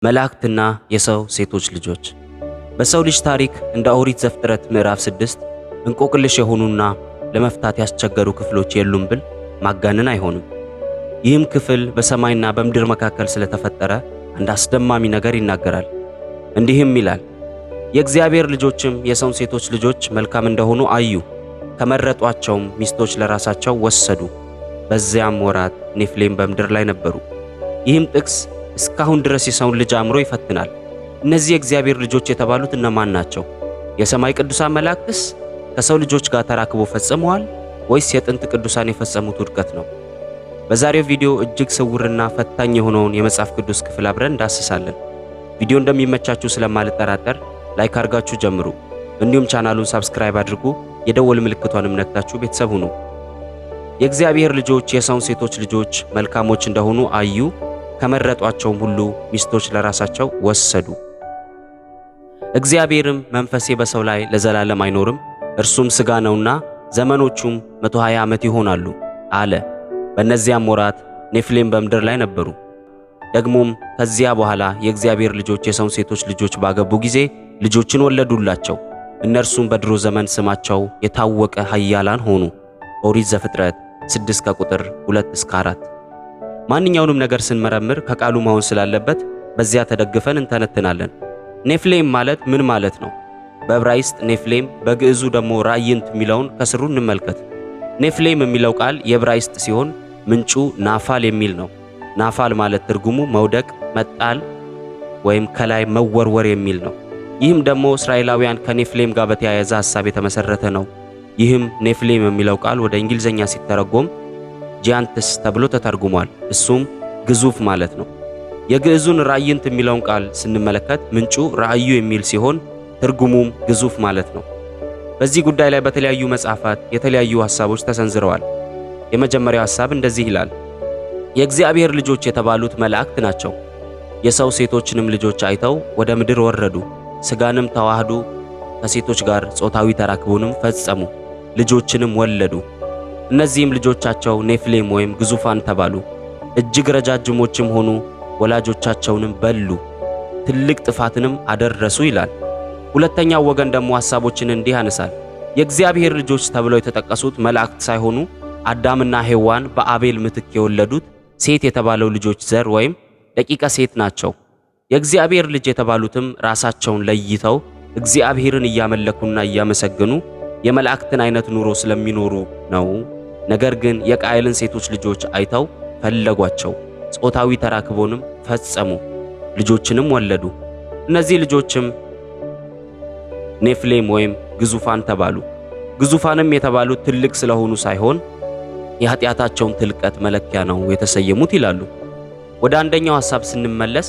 መላእክትና የሰው ሴቶች ልጆች። በሰው ልጅ ታሪክ እንደ ኦሪት ዘፍጥረት ምዕራፍ 6 እንቆቅልሽ የሆኑና ለመፍታት ያስቸገሩ ክፍሎች የሉም ብል ማጋነን አይሆንም። ይህም ክፍል በሰማይና በምድር መካከል ስለተፈጠረ አንድ አስደማሚ ነገር ይናገራል። እንዲህም ይላል፣ የእግዚአብሔር ልጆችም የሰው ሴቶች ልጆች መልካም እንደሆኑ አዩ፣ ከመረጧቸውም ሚስቶች ለራሳቸው ወሰዱ። በዚያም ወራት ኔፍሌም በምድር ላይ ነበሩ። ይህም ጥቅስ እስካሁን ድረስ የሰውን ልጅ አእምሮ ይፈትናል። እነዚህ የእግዚአብሔር ልጆች የተባሉት እነማን ናቸው? የሰማይ ቅዱሳን መላእክትስ ከሰው ልጆች ጋር ተራክቦ ፈጽመዋል ወይስ የጥንት ቅዱሳን የፈጸሙት ውድቀት ነው? በዛሬው ቪዲዮ እጅግ ስውርና ፈታኝ የሆነውን የመጽሐፍ ቅዱስ ክፍል አብረን እንዳስሳለን። ቪዲዮ እንደሚመቻችሁ ስለማልጠራጠር ላይክ አድርጋችሁ ጀምሩ። እንዲሁም ቻናሉን ሰብስክራይብ አድርጉ፣ የደወል ምልክቷንም ነክታችሁ ቤተሰብ ሁኑ። የእግዚአብሔር ልጆች የሰው ሴቶች ልጆች መልካሞች እንደሆኑ አዩ፣ ከመረጧቸውም ሁሉ ሚስቶች ለራሳቸው ወሰዱ። እግዚአብሔርም መንፈሴ በሰው ላይ ለዘላለም አይኖርም፣ እርሱም ሥጋ ነውና ዘመኖቹም 120 ዓመት ይሆናሉ አለ። በእነዚያም ወራት ኔፍሌም በምድር ላይ ነበሩ። ደግሞም ከዚያ በኋላ የእግዚአብሔር ልጆች የሰው ሴቶች ልጆች ባገቡ ጊዜ ልጆችን ወለዱላቸው። እነርሱም በድሮ ዘመን ስማቸው የታወቀ ኃያላን ሆኑ። ኦሪት ዘፍጥረት 6 ከቁጥር 2 እስከ 4። ማንኛውንም ነገር ስንመረምር ከቃሉ መሆን ስላለበት በዚያ ተደግፈን እንተነትናለን። ኔፍሌም ማለት ምን ማለት ነው? በዕብራይስጥ ኔፍሌም፣ በግዕዙ ደግሞ ራእይንት የሚለውን ከስሩ እንመልከት። ኔፍሌም የሚለው ቃል የዕብራይስጥ ሲሆን ምንጩ ናፋል የሚል ነው። ናፋል ማለት ትርጉሙ መውደቅ፣ መጣል ወይም ከላይ መወርወር የሚል ነው። ይህም ደግሞ እስራኤላውያን ከኔፍሌም ጋር በተያያዘ ሐሳብ የተመሰረተ ነው። ይህም ኔፍሌም የሚለው ቃል ወደ እንግሊዘኛ ሲተረጎም ጂያንትስ ተብሎ ተተርጉሟል። እሱም ግዙፍ ማለት ነው። የግዕዙን ራእይንት የሚለውን ቃል ስንመለከት ምንጩ ራእዩ የሚል ሲሆን ትርጉሙም ግዙፍ ማለት ነው። በዚህ ጉዳይ ላይ በተለያዩ መጽሐፋት የተለያዩ ሐሳቦች ተሰንዝረዋል። የመጀመሪያው ሐሳብ እንደዚህ ይላል፣ የእግዚአብሔር ልጆች የተባሉት መላእክት ናቸው። የሰው ሴቶችንም ልጆች አይተው ወደ ምድር ወረዱ፣ ሥጋንም ተዋህዱ፣ ከሴቶች ጋር ጾታዊ ተራክቦንም ፈጸሙ፣ ልጆችንም ወለዱ። እነዚህም ልጆቻቸው ኔፍሌም ወይም ግዙፋን ተባሉ። እጅግ ረጃጅሞችም ሆኑ፣ ወላጆቻቸውንም በሉ፣ ትልቅ ጥፋትንም አደረሱ ይላል። ሁለተኛው ወገን ደግሞ ሐሳቦችን እንዲህ ያነሳል። የእግዚአብሔር ልጆች ተብለው የተጠቀሱት መላእክት ሳይሆኑ አዳምና ሔዋን በአቤል ምትክ የወለዱት ሴት የተባለው ልጆች ዘር ወይም ደቂቀ ሴት ናቸው። የእግዚአብሔር ልጅ የተባሉትም ራሳቸውን ለይተው እግዚአብሔርን እያመለኩና እያመሰገኑ የመላእክትን አይነት ኑሮ ስለሚኖሩ ነው። ነገር ግን የቃየልን ሴቶች ልጆች አይተው ፈለጓቸው፣ ጾታዊ ተራክቦንም ፈጸሙ፣ ልጆችንም ወለዱ። እነዚህ ልጆችም ኔፍሌም ወይም ግዙፋን ተባሉ። ግዙፋንም የተባሉት ትልቅ ስለሆኑ ሳይሆን የኃጢአታቸውን ትልቀት መለኪያ ነው የተሰየሙት ይላሉ። ወደ አንደኛው ሐሳብ ስንመለስ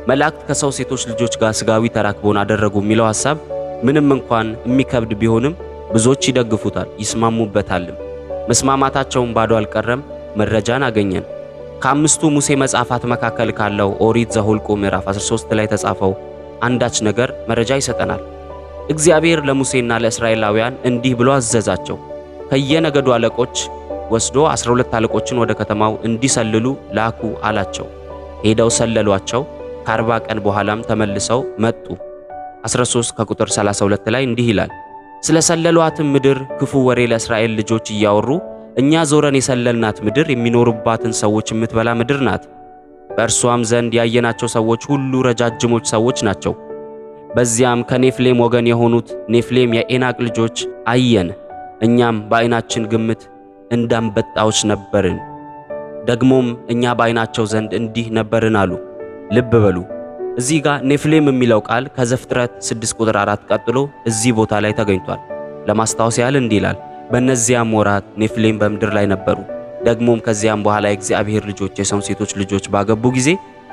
መላእክት ከሰው ሴቶች ልጆች ጋር ሥጋዊ ተራክቦን አደረጉ የሚለው ሐሳብ ምንም እንኳን የሚከብድ ቢሆንም ብዙዎች ይደግፉታል፣ ይስማሙበታልም። መስማማታቸውን ባዶ አልቀረም። መረጃን አገኘን። ከአምስቱ ሙሴ መጽሐፋት መካከል ካለው ኦሪት ዘኍልቍ ምዕራፍ 13 ላይ ተጻፈው አንዳች ነገር መረጃ ይሰጠናል። እግዚአብሔር ለሙሴና ለእስራኤላውያን እንዲህ ብሎ አዘዛቸው። ከየነገዱ አለቆች ወስዶ 12 አለቆችን ወደ ከተማው እንዲሰልሉ ላኩ አላቸው። ሄደው ሰለሏቸው። ከ40 ቀን በኋላም ተመልሰው መጡ። 13 ከቁጥር 32 ላይ እንዲህ ይላል፣ ስለ ሰለሏትም ምድር ክፉ ወሬ ለእስራኤል ልጆች እያወሩ እኛ ዞረን የሰለልናት ምድር የሚኖሩባትን ሰዎች የምትበላ ምድር ናት። በእርሷም ዘንድ ያየናቸው ሰዎች ሁሉ ረጃጅሞች ሰዎች ናቸው። በዚያም ከኔፍሌም ወገን የሆኑት ኔፍሌም የኤናቅ ልጆች አየን፣ እኛም በዓይናችን ግምት እንዳንበጣዎች ነበርን፣ ደግሞም እኛ በዓይናቸው ዘንድ እንዲህ ነበርን አሉ። ልብ በሉ፣ እዚህ ጋር ኔፍሌም የሚለው ቃል ከዘፍጥረት 6 ቁጥር 4 ቀጥሎ እዚህ ቦታ ላይ ተገኝቷል። ለማስታወስ ያህል እንዲህ ይላል፣ በእነዚያም ወራት ኔፍሌም በምድር ላይ ነበሩ። ደግሞም ከዚያም በኋላ የእግዚአብሔር ልጆች የሰው ሴቶች ልጆች ባገቡ ጊዜ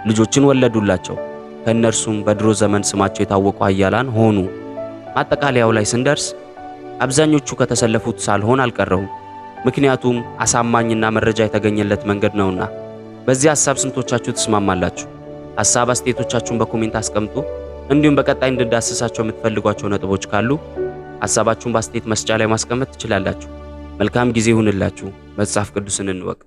ልጆችን ወለዱላቸው። ከእነርሱም በድሮ ዘመን ስማቸው የታወቁ ኃያላን ሆኑ። ማጠቃለያው ላይ ስንደርስ አብዛኞቹ ከተሰለፉት ሳልሆን አልቀረሁም፣ ምክንያቱም አሳማኝና መረጃ የተገኘለት መንገድ ነውና። በዚህ ሐሳብ ስንቶቻችሁ ትስማማላችሁ? ሐሳብ አስተያየቶቻችሁን በኮሜንት አስቀምጡ። እንዲሁም በቀጣይ እንድዳስሳቸው የምትፈልጓቸው ነጥቦች ካሉ ሐሳባችሁን በአስተያየት መስጫ ላይ ማስቀመጥ ትችላላችሁ። መልካም ጊዜ ይሁንላችሁ። መጽሐፍ ቅዱስን እንወቅ።